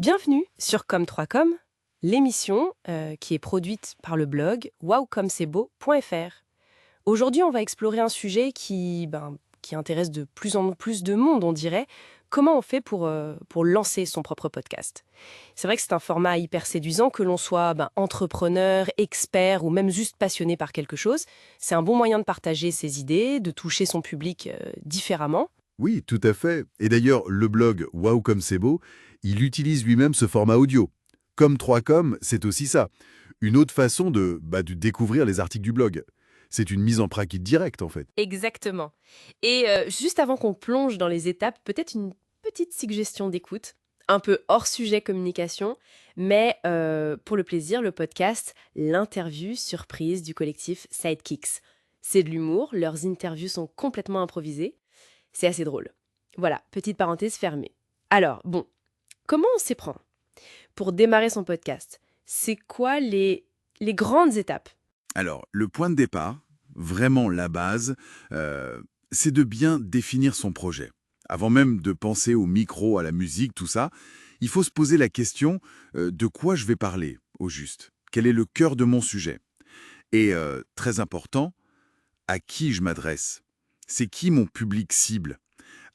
Bienvenue sur Comme3Com, l'émission qui est produite par le blog wowcomcestbeau.fr. Aujourd'hui, on va explorer un sujet qui intéresse de plus en plus de monde, on dirait. Comment on fait pour lancer son propre podcast? C'est vrai que c'est un format hyper séduisant, que l'on soit entrepreneur, expert ou même juste passionné par quelque chose. C'est un bon moyen de partager ses idées, de toucher son public différemment. Oui, tout à fait. Et d'ailleurs, le blog Wow comme c'est beau, il utilise lui-même ce format audio. Comme 3Com, c'est aussi ça. Une autre façon de découvrir les articles du blog. C'est une mise en pratique directe, en fait. Exactement. Et juste avant qu'on plonge dans les étapes, peut-être une petite suggestion d'écoute, un peu hors sujet communication, mais pour le plaisir, le podcast L'interview surprise du collectif Sidekicks. C'est de l'humour, leurs interviews sont complètement improvisées, c'est assez drôle. Voilà, petite parenthèse fermée. Alors, bon, comment on s'y prend pour démarrer son podcast? C'est quoi les grandes étapes? Alors, le point de départ, vraiment la base, c'est de bien définir son projet. Avant même de penser au micro, à la musique, tout ça, il faut se poser la question de quoi je vais parler, au juste. Quel est le cœur de mon sujet? Et très important, à qui je m'adresse? C'est qui mon public cible?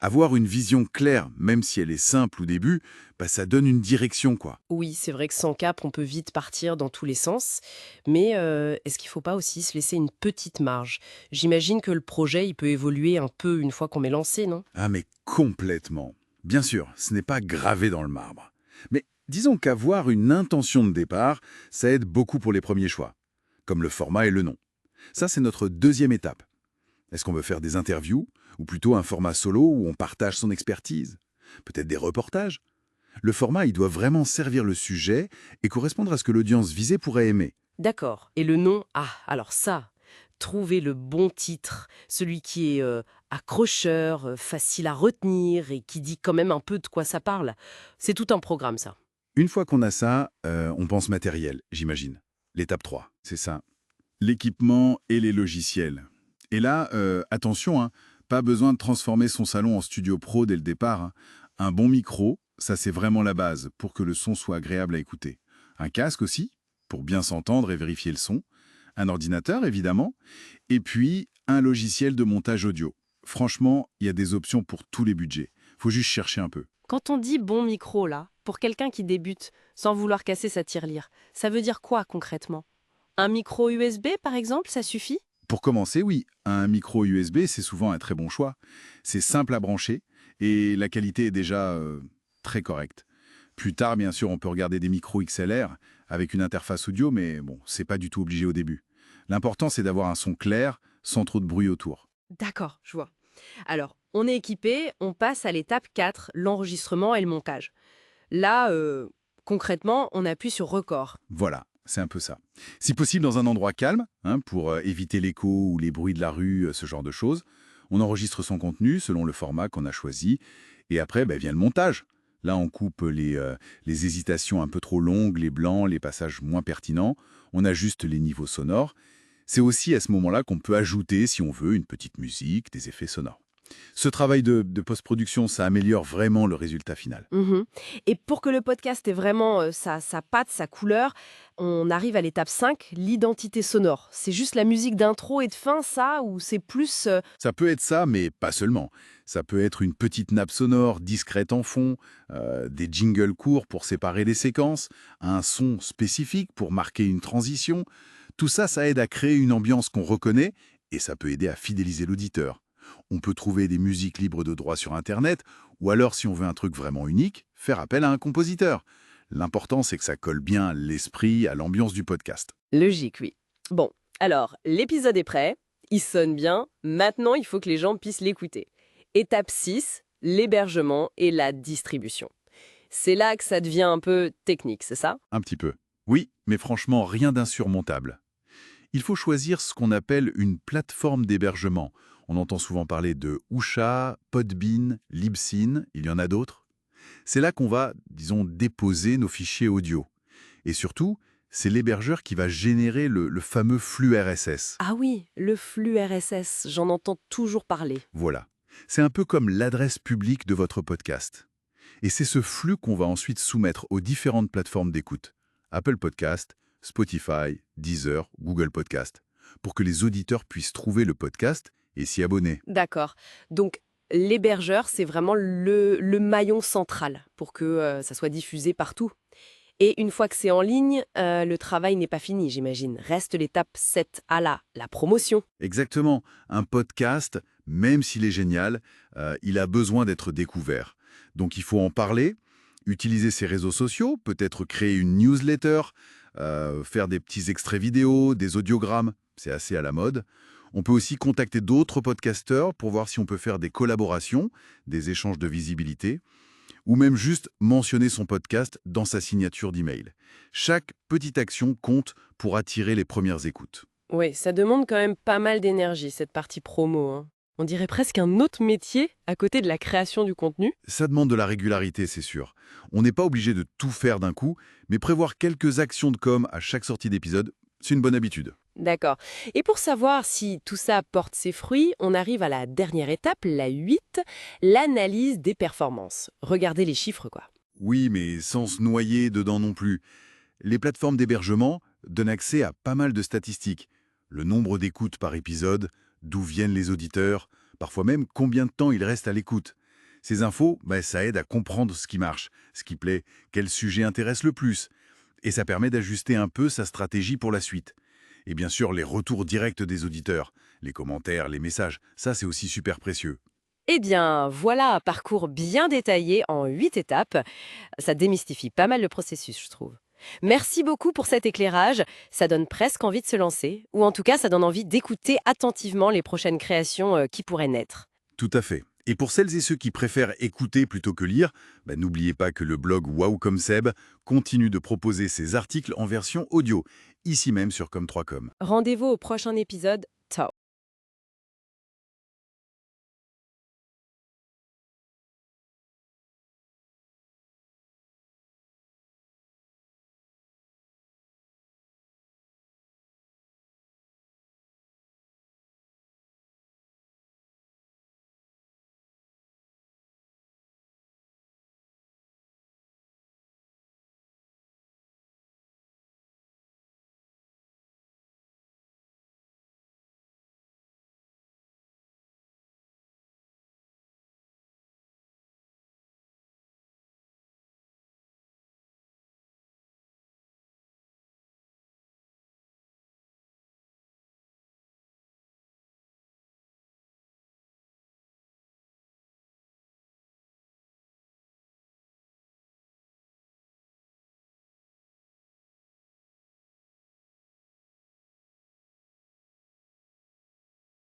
Avoir une vision claire, même si elle est simple au début, ça donne une direction, quoi. Oui, c'est vrai que sans cap, on peut vite partir dans tous les sens. Mais est-ce qu'il ne faut pas aussi se laisser une petite marge? J'imagine que le projet, il peut évoluer un peu une fois qu'on est lancé, non? Ah, mais complètement. Bien sûr, ce n'est pas gravé dans le marbre. Mais disons qu'avoir une intention de départ, ça aide beaucoup pour les premiers choix, comme le format et le nom. Ça, c'est notre deuxième étape. Est-ce qu'on veut faire des interviews, ou plutôt un format solo où on partage son expertise? Peut-être des reportages? Le format, il doit vraiment servir le sujet et correspondre à ce que l'audience visée pourrait aimer. D'accord. Et le nom, alors ça, trouver le bon titre, celui qui est accrocheur, facile à retenir et qui dit quand même un peu de quoi ça parle. C'est tout un programme, ça. Une fois qu'on a ça, on pense matériel, j'imagine. L'étape 3, c'est ça. L'équipement et les logiciels. Et là, attention, hein, pas besoin de transformer son salon en studio pro dès le départ, hein. Un bon micro, ça c'est vraiment la base pour que le son soit agréable à écouter. Un casque aussi, pour bien s'entendre et vérifier le son. Un ordinateur, évidemment. Et puis, un logiciel de montage audio. Franchement, il y a des options pour tous les budgets. Faut juste chercher un peu. Quand on dit bon micro, là, pour quelqu'un qui débute, sans vouloir casser sa tirelire, ça veut dire quoi concrètement? Un micro USB, par exemple, ça suffit? Pour commencer, oui, un micro USB, c'est souvent un très bon choix. C'est simple à brancher et la qualité est déjà très correcte. Plus tard, bien sûr, on peut regarder des micros XLR avec une interface audio, mais bon, c'est pas du tout obligé au début. L'important, c'est d'avoir un son clair, sans trop de bruit autour. D'accord, je vois. Alors, on est équipé, on passe à l'étape 4, l'enregistrement et le montage. Là, concrètement, on appuie sur record. Voilà, c'est un peu ça. Si possible, dans un endroit calme, hein, pour éviter l'écho ou les bruits de la rue, ce genre de choses. On enregistre son contenu selon le format qu'on a choisi. Et après, vient le montage. Là, on coupe les hésitations un peu trop longues, les blancs, les passages moins pertinents. On ajuste les niveaux sonores. C'est aussi à ce moment-là qu'on peut ajouter, si on veut, une petite musique, des effets sonores. Ce travail de post-production, ça améliore vraiment le résultat final. Mhm. Et pour que le podcast ait vraiment sa patte, sa couleur, on arrive à l'étape 5, l'identité sonore. C'est juste la musique d'intro et de fin, ça, ou c'est plus... Ça peut être ça, mais pas seulement. Ça peut être une petite nappe sonore discrète en fond, des jingles courts pour séparer les séquences, un son spécifique pour marquer une transition. Tout ça, ça aide à créer une ambiance qu'on reconnaît et ça peut aider à fidéliser l'auditeur. On peut trouver des musiques libres de droit sur Internet ou alors, si on veut un truc vraiment unique, faire appel à un compositeur. L'important, c'est que ça colle bien à l'esprit, à l'ambiance du podcast. Logique, oui. Bon, alors, l'épisode est prêt, il sonne bien, maintenant il faut que les gens puissent l'écouter. Étape 6, l'hébergement et la distribution. C'est là que ça devient un peu technique, c'est ça? Un petit peu. Oui, mais franchement, rien d'insurmontable. Il faut choisir ce qu'on appelle une plateforme d'hébergement. On entend souvent parler de Ousha, Podbean, Libsyn, il y en a d'autres. C'est là qu'on va, disons, déposer nos fichiers audio. Et surtout, c'est l'hébergeur qui va générer le fameux flux RSS. Ah oui, le flux RSS, j'en entends toujours parler. Voilà. C'est un peu comme l'adresse publique de votre podcast. Et c'est ce flux qu'on va ensuite soumettre aux différentes plateformes d'écoute. Apple Podcast, Spotify, Deezer, Google Podcast, pour que les auditeurs puissent trouver le podcast et s'y abonner. D'accord. Donc, l'hébergeur, c'est vraiment le maillon central pour que ça soit diffusé partout. Et une fois que c'est en ligne, le travail n'est pas fini, j'imagine. Reste l'étape 7A là, la promotion. Exactement. Un podcast, même s'il est génial, il a besoin d'être découvert. Donc il faut en parler, utiliser ses réseaux sociaux, peut-être créer une newsletter, faire des petits extraits vidéo, des audiogrammes, c'est assez à la mode. On peut aussi contacter d'autres podcasteurs pour voir si on peut faire des collaborations, des échanges de visibilité, ou même juste mentionner son podcast dans sa signature d'email. Chaque petite action compte pour attirer les premières écoutes. Oui, ça demande quand même pas mal d'énergie, cette partie promo, hein. On dirait presque un autre métier à côté de la création du contenu. Ça demande de la régularité, c'est sûr. On n'est pas obligé de tout faire d'un coup, mais prévoir quelques actions de com à chaque sortie d'épisode, c'est une bonne habitude. D'accord. Et pour savoir si tout ça porte ses fruits, on arrive à la dernière étape, la 8, l'analyse des performances. Regardez les chiffres, quoi. Oui, mais sans se noyer dedans non plus. Les plateformes d'hébergement donnent accès à pas mal de statistiques. Le nombre d'écoutes par épisode, d'où viennent les auditeurs, parfois même combien de temps ils restent à l'écoute. Ces infos, ça aide à comprendre ce qui marche, ce qui plaît, quel sujet intéresse le plus. Et ça permet d'ajuster un peu sa stratégie pour la suite. Et bien sûr, les retours directs des auditeurs, les commentaires, les messages, ça c'est aussi super précieux. Eh bien, voilà un parcours bien détaillé en 8 étapes. Ça démystifie pas mal le processus, je trouve. Merci beaucoup pour cet éclairage. Ça donne presque envie de se lancer, ou en tout cas, ça donne envie d'écouter attentivement les prochaines créations qui pourraient naître. Tout à fait. Et pour celles et ceux qui préfèrent écouter plutôt que lire, n'oubliez pas que le blog Wow comme Seb continue de proposer ses articles en version audio, ici même sur Com3Com. Rendez-vous au prochain épisode. Ciao.